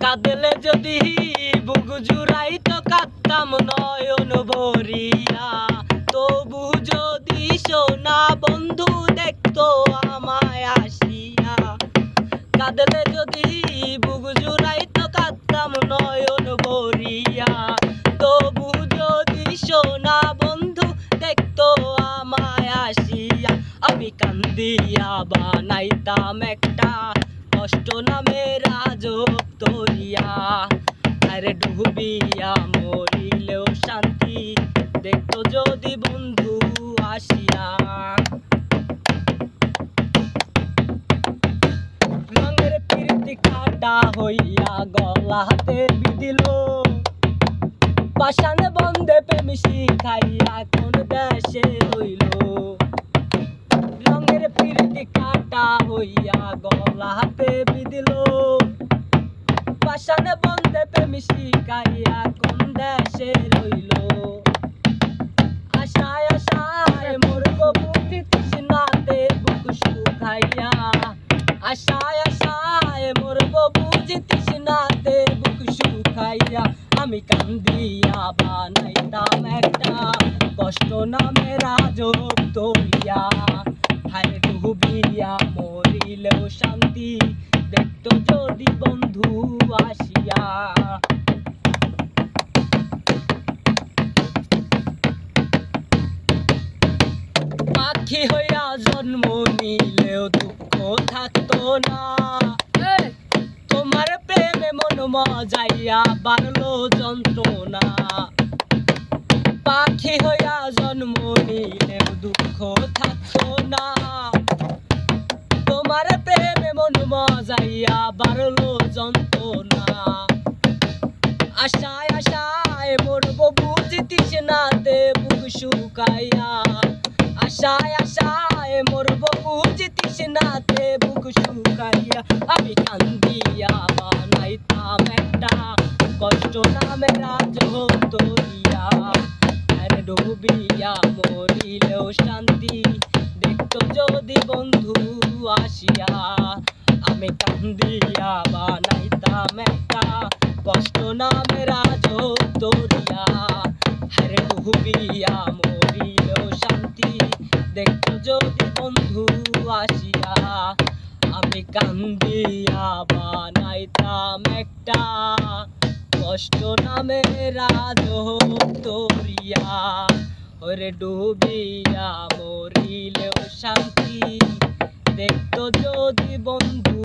কাঁদলে যদি বুক জুড়াইতো কাঁদতাম নয়ন ভরিয়া, তবু যদি সোনা বন্ধু দেখতো আমায় আসিয়া। কাঁদলে যদি বুক জুড়াইতো কাঁদতাম নয়ন ভরিয়া, তবু যদি সোনা বন্ধু দেখতো আমায় আসিয়া। আমি কান্দিয়া বানাইতাম একটা কষ্ট নামের আজব তরিয়া, আরে ডুবিয়া মরিলেও শান্তি দেখতো যদি বন্ধু আসিয়া। রঙের প্রীতি কাটা হইয়া গলা হাতে বিদিল, পাষাণ বন্ধে প্রেম শিখাইয়া কোন দেশে রইল। রঙের প্রীতি কাটা হইয়া গলা হাতে বিদিল, পাষাণ বন্ধে প্রেম শিখাইয়া কোন দেশে রইল। আশায় আশায় মরব বুক তৃষ্ণাতে বুক শুকাইয়া, আশায় আশায় মরব বুক তৃষ্ণাতে বুক শুকাইয়া। আমি কান্দিয়া বানাইতাম একটা কষ্ট নামের আজব তরিয়া, হায় ডুবিয়া মরিলেও শান্তি দেখতো যদি বন্ধু আসিয়া। পাখি হইয়া জন্ম নিলেও দুঃখ থাকতো না, তোমার প্রেমে মন মজাইয়া বাড়লো যন্ত্রণা। পাখি হইয়া জন্ম নিলেও দুঃখ থাকতো না, তোমার প্রেমে মন মজাইয়া বাড়লো যন্ত্রণা। আশায় আশায় মরব বুঝ তৃষ্ণাতে বুক শুকাইয়া, আশায় আশায় মরব বুঝ তৃষ্ণাতে বুক শুকাইয়া। আমি কান্দিয়া বানাইতাম একটা কষ্ট নামের আজব তরিয়া, আরে ডুবিয়া মরিলেও শান্তি দেখতো যদি বন্ধু আসিয়া। আমি কান্দিয়া বানাইতাম একটা কষ্ট নামের আজব তরিয়া, আরে ডুবিয়া মরিলেও শান্তি দেখতো যদি বন্ধু আসিয়া। আমি কান্দিয়া বানাইতাম একটা কষ্ট নামের আজব তরিয়া, ওরে ডুবিয়া মরিলেও শান্তি দেখতো যদি বন্ধু।